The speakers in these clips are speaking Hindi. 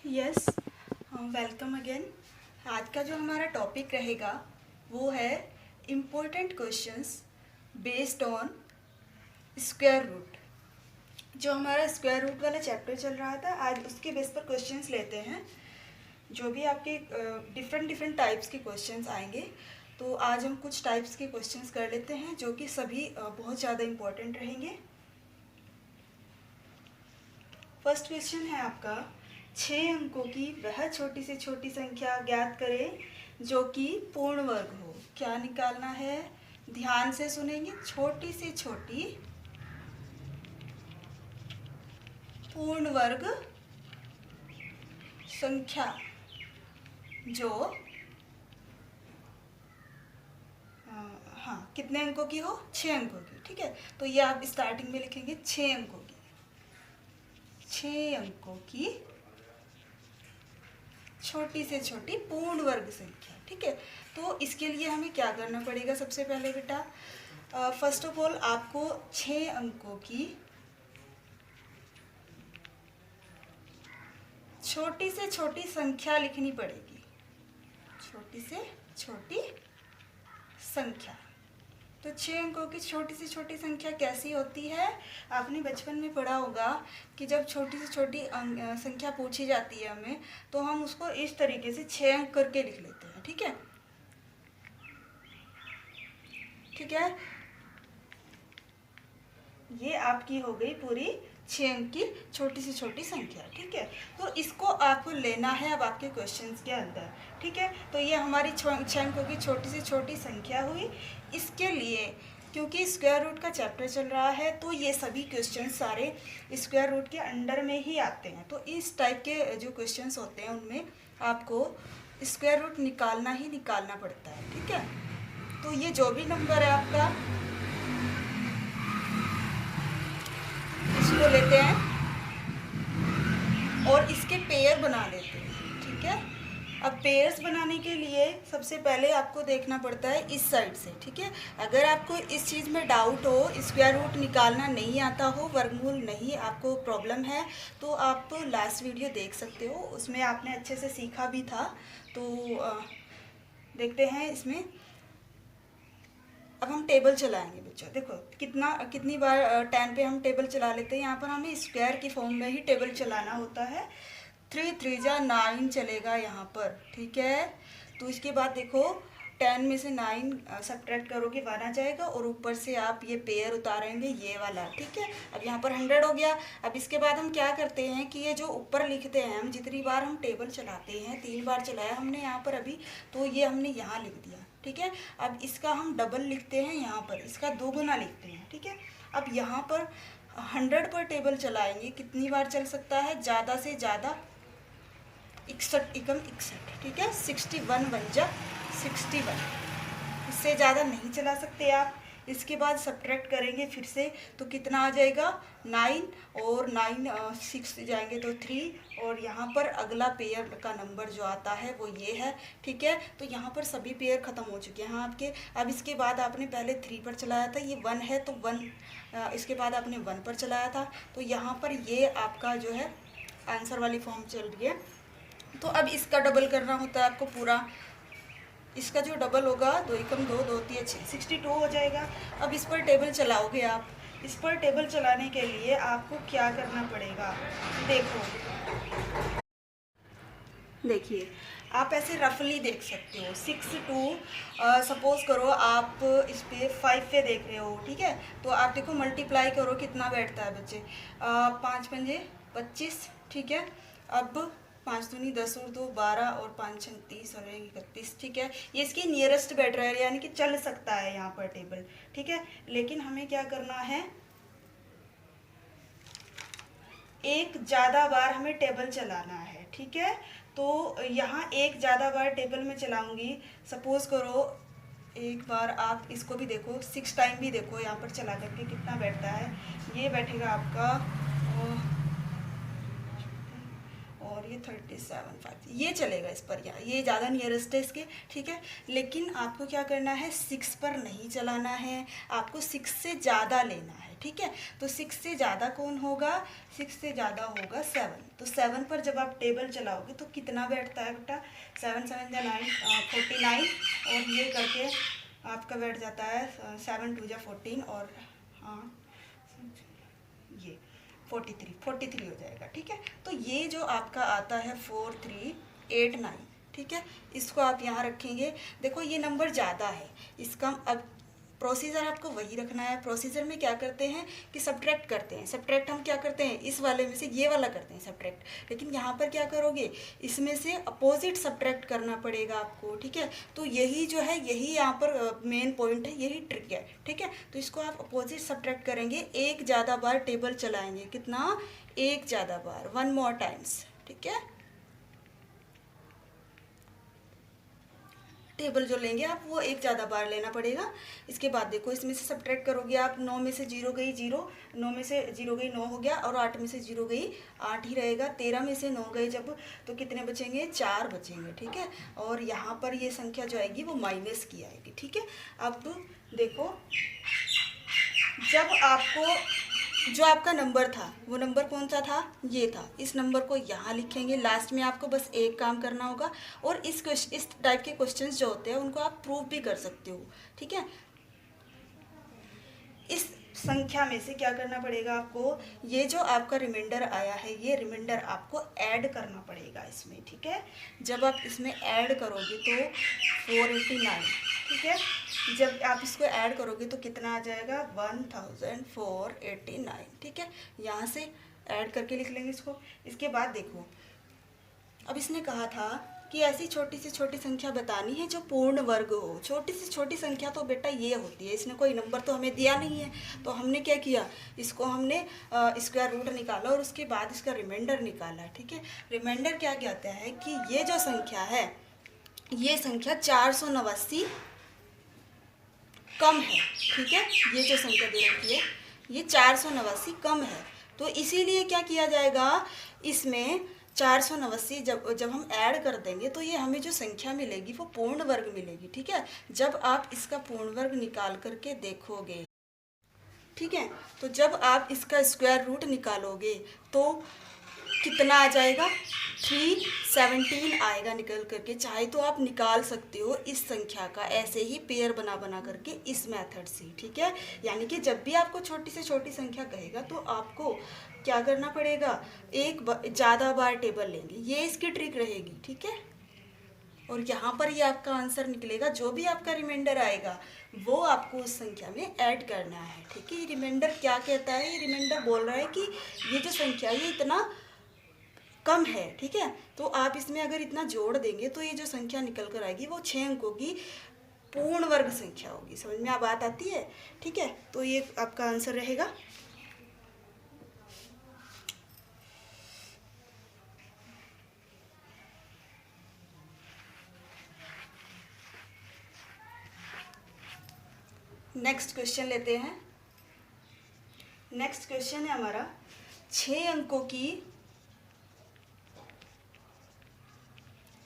Yes, welcome again. आज का जो हमारा टॉपिक रहेगा वो है important questions based on square root. जो हमारा स्क्वायर रूट वाला चैप्टर चल रहा था, आज उसके बेस पर क्वेश्चंस लेते हैं। जो भी आपके डिफरेंट टाइप्स के क्वेश्चंस आएंगे, तो आज हम कुछ टाइप्स के क्वेश्चंस कर लेते हैं जो कि सभी बहुत ज़्यादा इम्पोर्टेंट रहेंगे। फर्स्ट क्वेश्चन है आपका, 6 अंकों की वह छोटी से छोटी संख्या ज्ञात करें जो कि पूर्ण वर्ग हो। क्या निकालना है? ध्यान से सुनेंगे। छोटी से छोटी पूर्ण वर्ग संख्या जो हाँ कितने अंकों की हो? 6 अंकों की। ठीक है, तो ये आप स्टार्टिंग में लिखेंगे 6 अंकों की। 6 अंकों की छोटी से छोटी पूर्ण वर्ग संख्या। ठीक है, तो इसके लिए हमें क्या करना पड़ेगा? सबसे पहले बेटा, फर्स्ट ऑफ ऑल आपको 6 अंकों की छोटी से छोटी संख्या लिखनी पड़ेगी। छोटी से छोटी संख्या। तो 6 अंकों की छोटी से छोटी संख्या कैसी होती है? आपने बचपन में पढ़ा होगा कि जब छोटी से छोटी संख्या पूछी जाती है हमें, तो हम उसको इस तरीके से 6 अंक करके लिख लेते हैं। ठीक है, ठीक है, ये आपकी हो गई पूरी 6 अंक की छोटी से छोटी संख्या। ठीक है, तो इसको आपको लेना है अब आपके क्वेश्चंस के अंदर। ठीक है, तो ये हमारी 6 अंकों की छोटी से छोटी संख्या हुई। इसके लिए क्योंकि स्क्वायर रूट का चैप्टर चल रहा है, तो ये सभी क्वेश्चन सारे स्क्वायर रूट के अंडर में ही आते हैं। तो इस टाइप के जो क्वेश्चंस होते हैं उनमें आपको स्क्वायर रूट निकालना ही निकालना पड़ता है। ठीक है, तो ये जो भी नंबर है आपका, इसको लेते हैं और इसके पेयर बना लेते हैं। ठीक है, अब पेयर्स बनाने के लिए सबसे पहले आपको देखना पड़ता है इस साइड से। ठीक है, अगर आपको इस चीज़ में डाउट हो, स्क्वायर रूट निकालना नहीं आता हो, वर्गमूल नहीं आपको प्रॉब्लम है, तो आप लास्ट वीडियो देख सकते हो, उसमें आपने अच्छे से सीखा भी था। तो देखते हैं इसमें। अब हम टेबल चलाएंगे बच्चों। देखो कितनी बार 10 पे हम टेबल चला लेते हैं। यहाँ पर हमें स्क्वायर की फॉर्म में ही टेबल चलाना होता है। 3 3 जा 9 चलेगा यहाँ पर। ठीक है, तो इसके बाद देखो 10 में से 9 सब्ट्रैक्ट करोगे 1 आ जाएगा, और ऊपर से आप ये पेयर उतारेंगे ये वाला। ठीक है, अब यहाँ पर 100 हो गया। अब इसके बाद हम क्या करते हैं कि ये जो ऊपर लिखते हैं, हम जितनी बार हम टेबल चलाते हैं, 3 बार चलाया हमने यहाँ पर अभी, तो ये हमने यहाँ लिख दिया। ठीक है, अब इसका हम डबल लिखते हैं यहाँ पर, इसका 2 गुना लिखते हैं। ठीक है, अब यहाँ पर 100 पर टेबल चलाएंगे, कितनी बार चल सकता है? ज़्यादा से ज़्यादा 61 एकम 61। ठीक है, 61 बन जा 61, इससे ज़्यादा नहीं चला सकते आप। इसके बाद सब्ट्रैक्ट करेंगे फिर से, तो कितना आ जाएगा? 9 और 9 6 जाएंगे तो 3, और यहाँ पर अगला पेयर का नंबर जो आता है वो ये है। ठीक है, तो यहाँ पर सभी पेयर ख़त्म हो चुके हैं आपके। अब इसके बाद आपने पहले 3 पर चलाया था, ये 1 है तो 1, इसके बाद आपने 1 पर चलाया था, तो यहाँ पर ये आपका जो है आंसर वाली फॉर्म चल रही है। तो अब इसका डबल करना होता है आपको पूरा। इसका जो डबल होगा 2 एकम 2 2 3 6 62 हो जाएगा। अब इस पर टेबल चलाओगे आप। इस पर टेबल चलाने के लिए आपको क्या करना पड़ेगा? देखिए आप ऐसे रफली देख सकते हो। 6 2 सपोज करो आप इस पे 5 पे देख रहे हो। ठीक है, तो आप देखो मल्टीप्लाई करो कितना बैठता है बच्चे। 5 पंजे 25। ठीक है, अब 5 दूनी 10 और 2 12 और 5 6 30 और 1 31। ठीक है, ये इसकी नियरेस्ट बैठ रहा है, यानी कि चल सकता है यहाँ पर टेबल। ठीक है, लेकिन हमें क्या करना है? एक ज़्यादा बार हमें टेबल चलाना है। ठीक है, तो यहाँ एक ज़्यादा बार टेबल में चलाऊंगी। सपोज करो एक बार आप इसको भी देखो, 6 टाइम भी देखो यहाँ पर चला करके कितना बैठता है। ये बैठेगा आपका और ये 37 5, ये चलेगा इस पर, यहाँ ये ज़्यादा नियरेस्ट है इसके। ठीक है, लेकिन आपको क्या करना है? 6 पर नहीं चलाना है, आपको 6 से ज़्यादा लेना है। ठीक है। तो 6 से ज़्यादा कौन होगा, 6 से ज़्यादा होगा 7। तो 7 पर जब आप टेबल चलाओगे तो कितना बैठता है बेटा, 7 7 या 9 49, और ये करके आपका बैठ जाता है 7 2 14, और हाँ ये 43 हो जाएगा, ठीक है। तो ये जो आपका आता है 4 3 8 9, ठीक है, इसको आप यहाँ रखेंगे। देखो ये नंबर ज़्यादा है, इसका अब प्रोसीजर आपको वही रखना है। प्रोसीजर में क्या करते हैं कि सब्ट्रैक्ट करते हैं। सब्ट्रैक्ट हम क्या करते हैं, इस वाले में से ये वाला करते हैं सब्ट्रैक्ट, लेकिन यहाँ पर क्या करोगे, इसमें से अपोजिट सब्ट्रैक्ट करना पड़ेगा आपको, ठीक है। तो यही जो है, यही यहाँ पर मेन पॉइंट है, यही ट्रिक है, ठीक है। तो इसको आप अपोजिट सब्ट्रैक्ट करेंगे, एक ज़्यादा बार टेबल चलाएंगे, कितना, एक ज़्यादा बार, 1 मोर टाइम्स, ठीक है। टेबल जो लेंगे आप वो एक ज़्यादा बार लेना पड़ेगा। इसके बाद देखो इसमें से सब्ट्रैक्ट करोगे आप, 9 में से 0 गई 0, 9 में से 0 गई 9 हो गया, और 8 में से 0 गई 8 ही रहेगा। 13 में से 9 गए जब, तो कितने बचेंगे, 4 बचेंगे, ठीक है। और यहाँ पर ये संख्या जो आएगी वो माइनस की आएगी, ठीक है। अब देखो जब आपको जो आपका नंबर था वो नंबर कौन सा था, ये था, इस नंबर को यहाँ लिखेंगे। लास्ट में आपको बस एक काम करना होगा, और इस टाइप के क्वेश्चंस जो होते हैं उनको आप प्रूव भी कर सकते हो, ठीक है। इस संख्या में से क्या करना पड़ेगा आपको, ये जो आपका रिमाइंडर आया है ये रिमाइंडर आपको ऐड करना पड़ेगा इसमें, ठीक है। जब आप इसमें ऐड करोगे तो 489, ठीक है। जब आप इसको ऐड करोगे तो कितना आ जाएगा, 1489, ठीक है। यहाँ से ऐड करके लिख लेंगे इसको। इसके बाद देखो अब इसने कहा था कि ऐसी छोटी से छोटी संख्या बतानी है जो पूर्ण वर्ग हो। छोटी से छोटी संख्या तो बेटा ये होती है, इसने कोई नंबर तो हमें दिया नहीं है, तो हमने क्या किया, इसको हमने स्क्वायर रूट निकाला और उसके बाद इसका रिमाइंडर निकाला, ठीक है। रिमाइंडर क्या कहता है कि ये जो संख्या है, ये संख्या 489 कम है, ठीक है। ये जो संख्या दे रखी है ये 489 कम है, तो इसीलिए क्या किया जाएगा, इसमें 489 जब हम ऐड कर देंगे तो ये हमें जो संख्या मिलेगी वो पूर्ण वर्ग मिलेगी, ठीक है। जब आप इसका पूर्ण वर्ग निकाल करके देखोगे, ठीक है, तो जब आप इसका स्क्वायर रूट निकालोगे तो कितना आ जाएगा, 317 आएगा निकल करके। चाहे तो आप निकाल सकते हो इस संख्या का ऐसे ही पेयर बना बना करके इस मेथड से, ठीक है। यानी कि जब भी आपको छोटी से छोटी संख्या कहेगा तो आपको क्या करना पड़ेगा, एक ज़्यादा बार टेबल लेंगे, ये इसकी ट्रिक रहेगी, ठीक है। और यहाँ पर ये आपका आंसर निकलेगा, जो भी आपका रिमाइंडर आएगा वो आपको उस संख्या में ऐड करना है, ठीक है। ये रिमाइंडर क्या कहता है, ये रिमाइंडर बोल रहा है कि ये जो संख्या ये इतना कम है, ठीक है। तो आप इसमें अगर इतना जोड़ देंगे तो ये जो संख्या निकल कर आएगी वो 6 अंकों की पूर्ण वर्ग संख्या होगी। समझ में बात आती है, ठीक है। तो ये आपका आंसर रहेगा। नेक्स्ट क्वेश्चन लेते हैं। नेक्स्ट क्वेश्चन है हमारा 6 अंकों की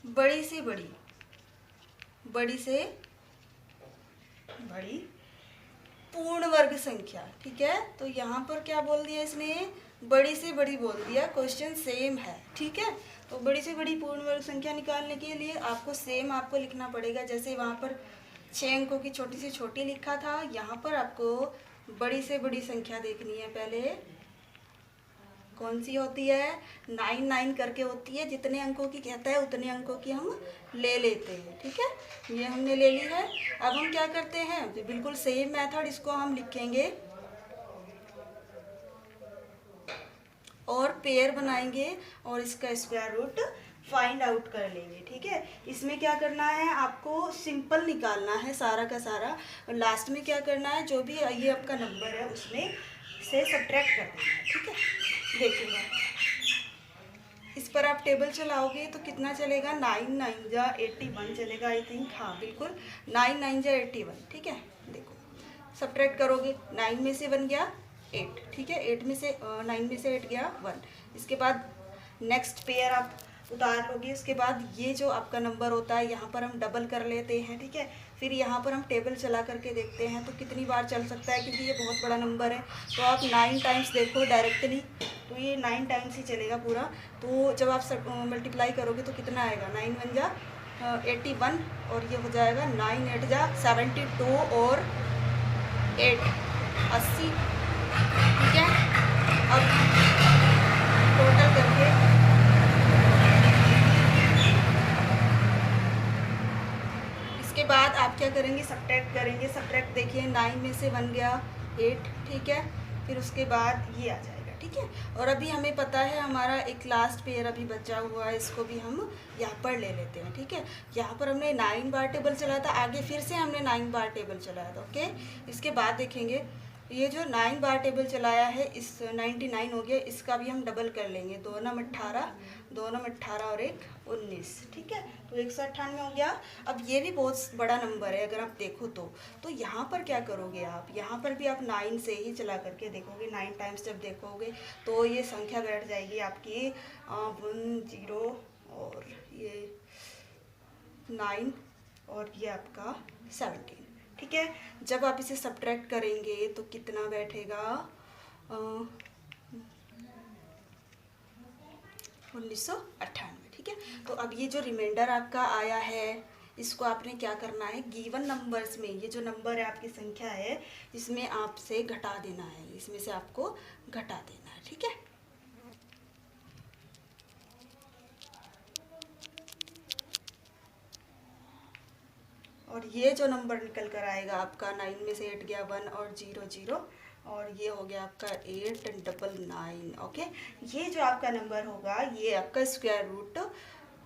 बड़ी से बड़ी पूर्ण वर्ग संख्या, ठीक है। तो यहाँ पर क्या बोल दिया इसने, बड़ी से बड़ी बोल दिया, क्वेश्चन सेम है, ठीक है। तो बड़ी से बड़ी पूर्ण वर्ग संख्या निकालने के लिए आपको सेम आपको लिखना पड़ेगा। जैसे वहाँ पर 6 अंकों की छोटी से छोटी लिखा था, यहाँ पर आपको बड़ी से बड़ी संख्या देखनी है। पहले कौन सी होती है, 9 9 करके होती है, जितने अंकों की कहता है उतने अंकों की हम ले लेते हैं, ठीक है। ये हमने ले ली है। अब हम क्या करते हैं, बिल्कुल सेम मेथड, इसको हम लिखेंगे और पेयर बनाएंगे और इसका स्क्वायर रूट फाइंड आउट कर लेंगे, ठीक है। इसमें क्या करना है, आपको सिंपल निकालना है सारा का सारा, और लास्ट में क्या करना है, जो भी ये आपका नंबर है उसमें से सब्ट्रैक्ट कर देना है, ठीक है। देखिएगा इस पर आप टेबल चलाओगे तो कितना चलेगा, 9 9 जा 81 चलेगा, आई थिंक, हाँ बिल्कुल 9 9 जा 81, ठीक है। देखो सब्ट्रैक्ट करोगे, 9 में से 1 गया 8, ठीक है, 8 में से 9 में से 8 गया 1। इसके बाद नेक्स्ट पेयर आप उतार लोगे। उसके बाद ये जो आपका नंबर होता है यहाँ पर हम डबल कर लेते हैं, ठीक है। फिर यहाँ पर हम टेबल चला करके देखते हैं तो कितनी बार चल सकता है, क्योंकि ये बहुत बड़ा नंबर है। तो आप 9 टाइम्स देखो डायरेक्टली, तो ये 9 टाइम्स ही चलेगा पूरा। तो जब आप सब मल्टीप्लाई करोगे तो कितना आएगा, 9 1 जा 81, और ये हो जाएगा 9 8 जा 72 और 8 80। ठीक है, अब टोटल करके इसके बाद आप क्या करेंगे, सब्ट्रैक्ट करेंगे। सब्ट्रैक्ट देखिए 9 में से 1 गया 8, ठीक है, फिर उसके बाद ये आ जाएगा। ठीक है, और अभी हमें पता है हमारा एक लास्ट पेयर अभी बचा हुआ है, इसको भी हम यहाँ पर ले लेते हैं। ठीक है, यहाँ पर हमने 9 बार टेबल चलाया था, आगे फिर से हमने 9 बार टेबल चलाया था। ओके, इसके बाद देखेंगे ये जो 9 बार टेबल चलाया है, इस 99 हो गया, इसका भी हम डबल कर लेंगे। 2 9 18, 2 9 18 और 1 19। ठीक है, तो 198 हो गया। अब ये भी बहुत बड़ा नंबर है अगर आप देखो तो यहाँ पर क्या करोगे आप, यहाँ पर भी आप 9 से ही चला करके देखोगे। 9 टाइम्स जब देखोगे तो ये संख्या बैठ जाएगी आपकी 1 0 और ये 9 और ये आपका 17। ठीक है, जब आप इसे सब्ट्रैक्ट करेंगे तो कितना बैठेगा, 1998। ठीक है, तो अब ये जो रिमाइंडर आपका आया है, इसको आपने क्या करना है, गिवन नंबर्स में ये जो नंबर है आपकी संख्या है, इसमें आपसे घटा देना है, इसमें से आपको घटा देना है। ठीक है, और ये जो नंबर निकल कर आएगा आपका 9 में से 8 गया 1 और 0 0, और ये हो गया आपका 899। ओके, ये जो आपका नंबर होगा ये आपका square root,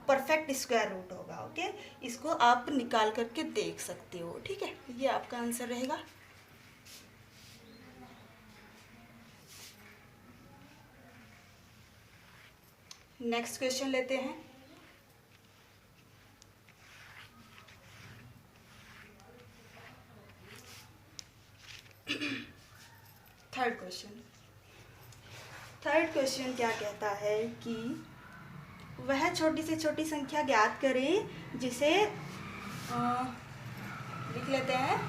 perfect square root होगा। ओके, इसको आप निकाल करके देख सकते हो। ठीक है, ये आपका आंसर रहेगा। नेक्स्ट क्वेश्चन लेते हैं। थर्ड क्वेश्चन क्या कहता है कि वह छोटी से छोटी संख्या ज्ञात करें जिसे लिख लेते हैं,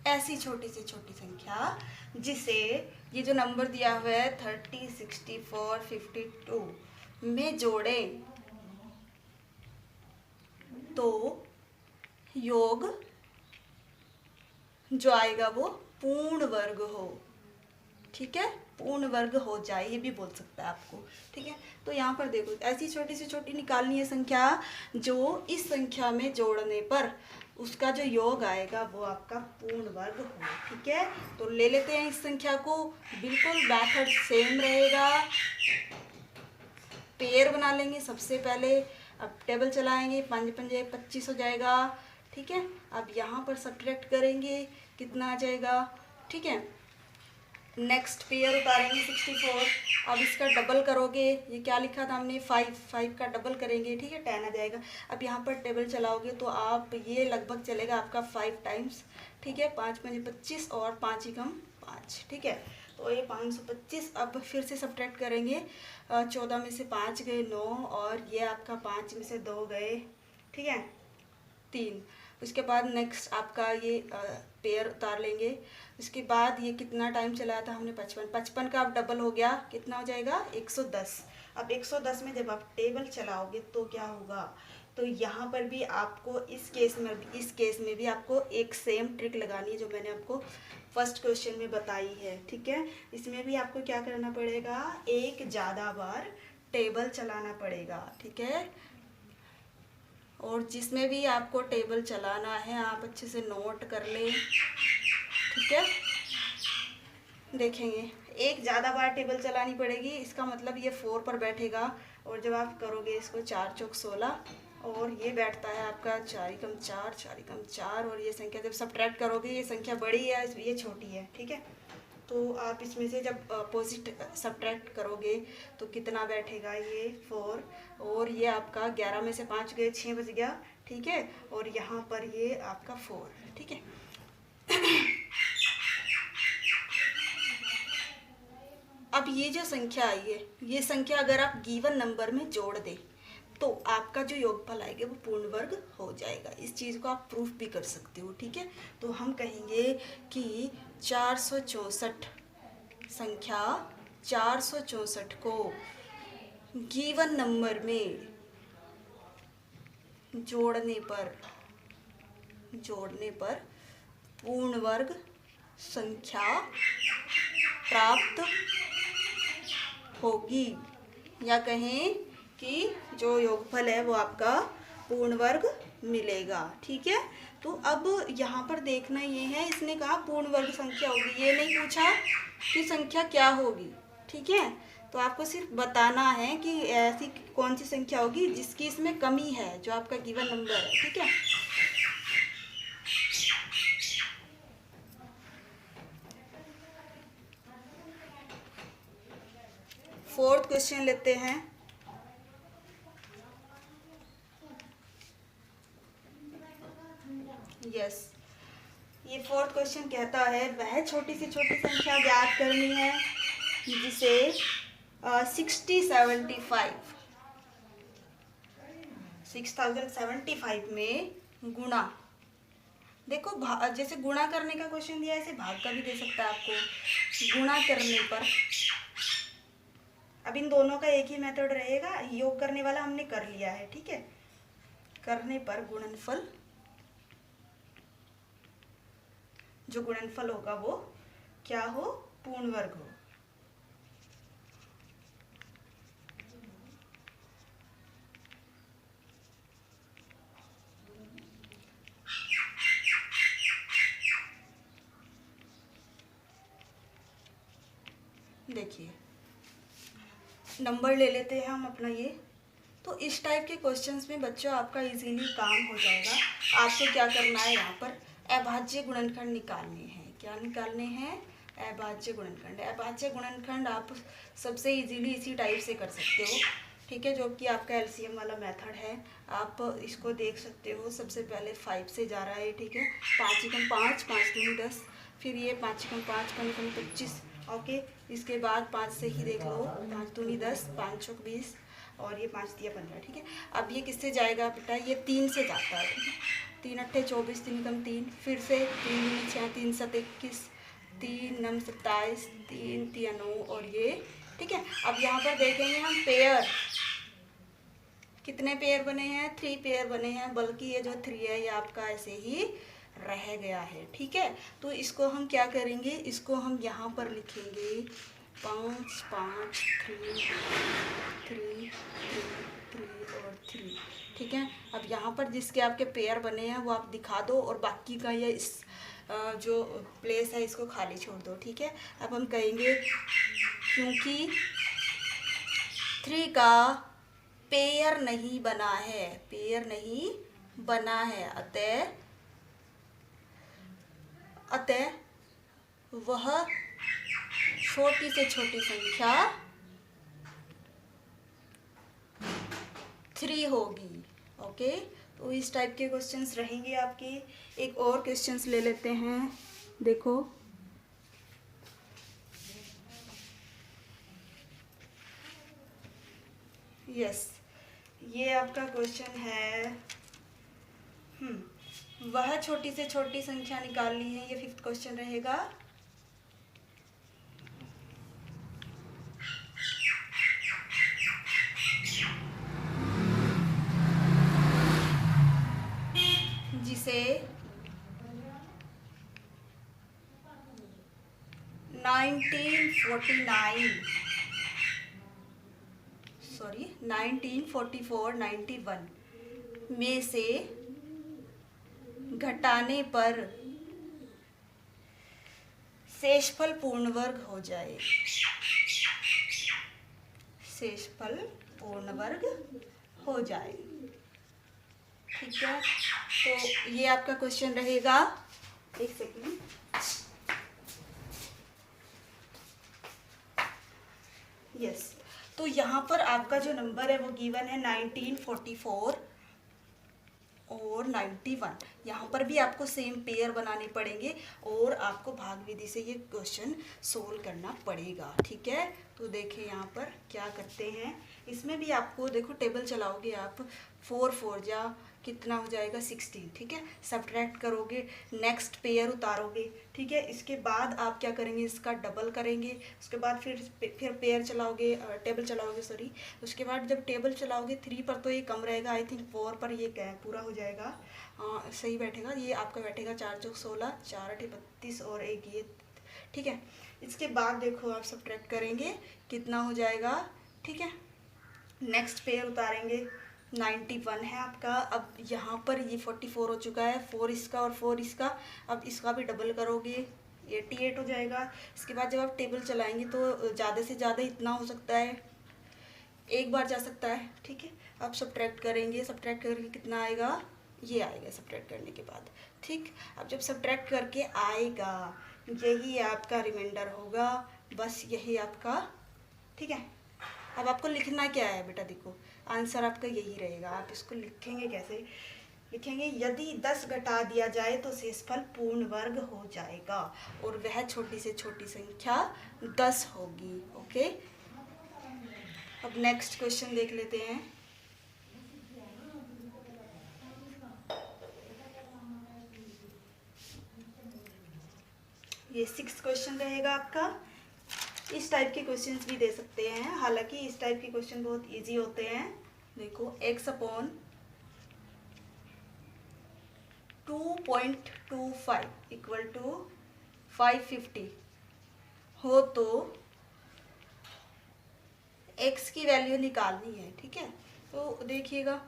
ऐसी छोटी से छोटी संख्या जिसे ये जो नंबर दिया हुआ है 30 64 52 में जोड़ें तो योग जो आएगा वो पूर्ण वर्ग हो। ठीक है, पूर्ण वर्ग हो जाए, ये भी बोल सकता है आपको। ठीक है, तो यहाँ पर देखो ऐसी छोटी से छोटी निकालनी है संख्या जो इस संख्या में जोड़ने पर उसका जो योग आएगा वो आपका पूर्ण वर्ग हो। ठीक है, तो ले लेते हैं इस संख्या को, बिल्कुल मेथड सेम रहेगा। पेयर बना लेंगे सबसे पहले, अब टेबल चलाएंगे, 5 पंजे 25 हो जाएगा। ठीक है, अब यहाँ पर सब्ट्रैक्ट करेंगे, कितना आ जाएगा। ठीक है, नेक्स्ट पेयर उतारेंगे 64, अब इसका डबल करोगे, ये क्या लिखा था हमने 5 का डबल करेंगे। ठीक है, 10 आ जाएगा। अब यहाँ पर टेबल चलाओगे तो आप ये लगभग चलेगा आपका 5 टाइम्स। ठीक है, 5 पंजे 25 और 5 ही कम 5। ठीक है, तो ये 525। अब फिर से सब्ट्रैक्ट करेंगे, 14 में से 5 गए 9, और ये आपका 5 में से 2 गए, ठीक है 3। उसके बाद नेक्स्ट आपका ये पेयर उतार लेंगे। उसके बाद ये कितना टाइम चलाया था हमने 55 का अब डबल हो गया, कितना हो जाएगा 110। अब 110 में जब आप टेबल चलाओगे तो क्या होगा, तो यहाँ पर भी आपको इस केस में भी आपको एक सेम ट्रिक लगानी है जो मैंने आपको फर्स्ट क्वेश्चन में बताई है। ठीक है, इसमें भी आपको क्या करना पड़ेगा, एक ज़्यादा बार टेबल चलाना पड़ेगा। ठीक है, और जिसमें भी आपको टेबल चलाना है आप अच्छे से नोट कर लें। ठीक है, देखेंगे एक ज़्यादा बार टेबल चलानी पड़ेगी, इसका मतलब ये 4 पर बैठेगा, और जब आप करोगे इसको 4 चौक 16, और ये बैठता है आपका 4 कम 4 4 कम 4, और ये संख्या जब सब्ट्रैक्ट करोगे ये संख्या बड़ी है ये छोटी है। ठीक है, तो आप इसमें से जब अपोजिट सब्ट्रैक्ट करोगे तो कितना बैठेगा, ये 4, और ये आपका 11 में से 5 गए 6 बच गया। ठीक है, और यहाँ पर ये आपका 4। ठीक है, अब ये जो संख्या आई है, ये संख्या अगर आप गिवन नंबर में जोड़ दें तो आपका जो योगफल आएगा वो पूर्ण वर्ग हो जाएगा। इस चीज़ को आप प्रूफ भी कर सकते हो, ठीक है। तो हम कहेंगे कि 464 संख्या 464 को गिवन नंबर में जोड़ने पर पूर्ण वर्ग संख्या प्राप्त होगी, या कहें कि जो योगफल है वो आपका पूर्ण वर्ग मिलेगा, ठीक है। तो अब यहाँ पर देखना ये है, इसने कहा पूर्ण वर्ग संख्या होगी, ये नहीं पूछा कि संख्या क्या होगी, ठीक है। तो आपको सिर्फ बताना है कि ऐसी कौन सी संख्या होगी जिसकी इसमें कमी है, जो आपका गिवन नंबर है, ठीक है। फोर्थ क्वेश्चन लेते हैं। यस, ये फोर्थ क्वेश्चन कहता है वह छोटी से छोटी संख्या ज्ञात करनी है जिसे 6075 में गुणा, देखो जैसे गुणा करने का क्वेश्चन दिया है, ऐसे भाग का भी दे सकता है आपको। गुणा करने पर, अब इन दोनों का एक ही मेथड रहेगा, योग करने वाला हमने कर लिया है, ठीक है। करने पर गुणनफल, जो गुणनफल होगा वो क्या हो, पूर्ण वर्ग हो। देखिए नंबर ले लेते हैं हम अपना ये। तो इस टाइप के क्वेश्चंस में बच्चों आपका इजीली काम हो जाएगा। आपको क्या करना है, यहाँ पर अभाज्य गुणनखंड निकालने हैं। क्या निकालने हैं, अभाज्य गुणनखंड। अभाज्य गुणनखंड आप सबसे इजीली इसी टाइप से कर सकते हो, ठीक है, जो कि आपका एलसीएम वाला मेथड है। आप इसको देख सकते हो, सबसे पहले 5 से जा रहा है, ठीक है। 5 एकम 5, 5 दूनी 10, फिर ये 5 एकम 5, 5 एकम 25, ओके। इसके बाद 5 से ही देख लो, 5 दूनी 10, 5 चौक 20, और ये 5 दिया 15, ठीक है। अब ये किससे जाएगा बेटा, ये 3 से जाता है, ठीक है। 3 अट्ठे 24, 3 कम 3, फिर से 3 दूनी 6, 3 7 21, 3 9 27, 3 3 9, और ये, ठीक है। अब यहाँ पर देखेंगे हम पेयर, कितने पेयर बने हैं, 3 पेयर बने हैं, बल्कि ये जो 3 है ये आपका ऐसे ही रह गया है, ठीक है। तो इसको हम क्या करेंगे, इसको हम यहाँ पर लिखेंगे 5 5 3 3 3 और 3, ठीक है। अब यहाँ पर जिसके आपके पेयर बने हैं वो आप दिखा दो, और बाकी का ये इस जो प्लेस है इसको खाली छोड़ दो, ठीक है। अब हम कहेंगे क्योंकि 3 का पेयर नहीं बना है, पेयर नहीं बना है, अतः वह छोटी से छोटी संख्या 3 होगी, ओके। तो इस टाइप के क्वेश्चंस रहेंगे आपके। एक और क्वेश्चंस ले लेते हैं, देखो यस, ये आपका क्वेश्चन है, वह छोटी से छोटी संख्या निकालनी है, ये 5th क्वेश्चन रहेगा। जिसे 1944, 91 में से घटाने पर शेषफल पूर्ण वर्ग हो जाए, शेषफल पूर्ण वर्ग हो जाए, ठीक है। तो ये आपका क्वेश्चन रहेगा, एक सेकंड, यस। तो यहाँ पर आपका जो नंबर है वो गिवन है 1944, और 91। यहाँ पर भी आपको सेम पेयर बनाने पड़ेंगे और आपको भाग विधि से ये क्वेश्चन सोल्व करना पड़ेगा। ठीक है, तो देखिए यहाँ पर क्या करते हैं, इसमें भी आपको देखो टेबल चलाओगे आप, 4 4 जा कितना हो जाएगा 16। ठीक है, सब्ट्रैक्ट करोगे, नेक्स्ट पेयर उतारोगे। ठीक है, इसके बाद आप क्या करेंगे, इसका डबल करेंगे, उसके बाद फिर पेयर चलाओगे, टेबल चलाओगे सॉरी। उसके बाद जब टेबल चलाओगे 3 पर तो ये कम रहेगा, आई थिंक 4 पर ये पूरा हो जाएगा, सही बैठेगा। ये आपका बैठेगा 4 चौक 16, 4 8 32 और 1 ये। ठीक है, इसके बाद देखो आप सब्ट्रैक्ट करेंगे कितना हो जाएगा। ठीक है, नेक्स्ट पेयर उतारेंगे, 91 है आपका। अब यहाँ पर ये 44 हो चुका है, 4 इसका और 4 इसका। अब इसका भी डबल करोगे, 88 हो जाएगा। इसके बाद जब आप टेबल चलाएंगे तो ज़्यादा से ज़्यादा इतना हो सकता है, एक बार जा सकता है। ठीक है, अब सब्ट्रैक्ट करेंगे, सब्ट्रैक्ट करके कितना आएगा, ये आएगा सब्ट्रैक्ट करने के बाद। ठीक, अब जब सब्ट्रैक्ट करके आएगा यही आपका रिमाइंडर होगा, बस यही आपका। ठीक है, अब आपको लिखना क्या है बेटा, देखो आंसर आपका यही रहेगा। आप इसको लिखेंगे कैसे, लिखेंगे यदि 10 घटा दिया जाए तो शेषफल पूर्ण वर्ग हो जाएगा और वह छोटी से छोटी संख्या 10 होगी। ओके, अब नेक्स्ट क्वेश्चन देख लेते हैं। ये 6th क्वेश्चन रहेगा आपका। इस टाइप के क्वेश्चंस भी दे सकते हैं, हालांकि इस टाइप के क्वेश्चन बहुत इजी होते हैं। देखो x/2.25 इक्वल टू 550 हो तो x की वैल्यू निकालनी है। ठीक है, तो देखिएगा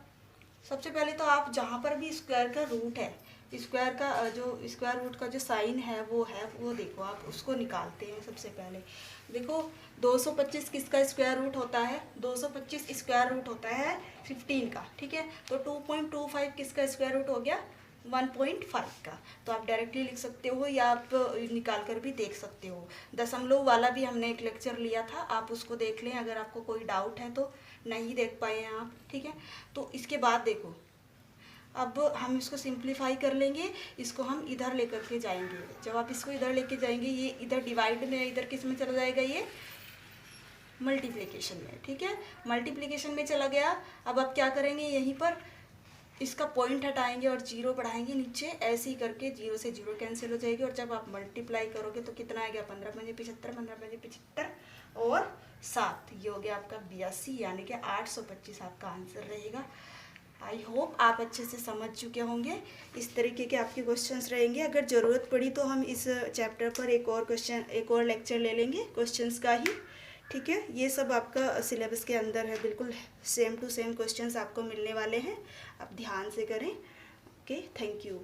सबसे पहले तो आप जहाँ पर भी स्क्वायर का रूट है, स्क्वायर का जो स्क्वायर रूट का जो साइन है वो देखो आप उसको निकालते हैं। सबसे पहले देखो 225 किसका स्क्वायर रूट होता है, 225 स्क्वायर रूट होता है 15 का। ठीक है, तो 2.25 किसका स्क्वायर रूट हो गया, 1.5 का। तो आप डायरेक्टली लिख सकते हो या आप निकाल कर भी देख सकते हो। दशमलव वाला भी हमने एक लेक्चर लिया था, आप उसको देख लें अगर आपको कोई डाउट है तो, नहीं देख पाए हैं आप। ठीक है, तो इसके बाद देखो अब हम इसको सिंप्लीफाई कर लेंगे, इसको हम इधर लेकर के जाएंगे। जब आप इसको इधर लेके जाएंगे ये इधर डिवाइड में, इधर किस में चला जाएगा, ये मल्टीप्लिकेशन में। ठीक है, मल्टीप्लिकेशन में चला गया। अब आप क्या करेंगे, यहीं पर इसका पॉइंट हटाएंगे और 0 बढ़ाएंगे नीचे, ऐसे ही करके 0 से 0 कैंसिल हो जाएगी। और जब आप मल्टीप्लाई करोगे तो कितना आएगा, 15 पंजे 75, 15 पंजे 75 और 7, ये हो गया आपका 82, यानी कि 825 आपका आंसर रहेगा। आई होप आप अच्छे से समझ चुके होंगे। इस तरीके के आपके क्वेश्चंस रहेंगे। अगर ज़रूरत पड़ी तो हम इस चैप्टर पर एक और लेक्चर ले लेंगे क्वेश्चंस का ही। ठीक है, ये सब आपका सिलेबस के अंदर है, बिल्कुल सेम टू सेम क्वेश्चंस आपको मिलने वाले हैं, आप ध्यान से करें। Okay, thank you.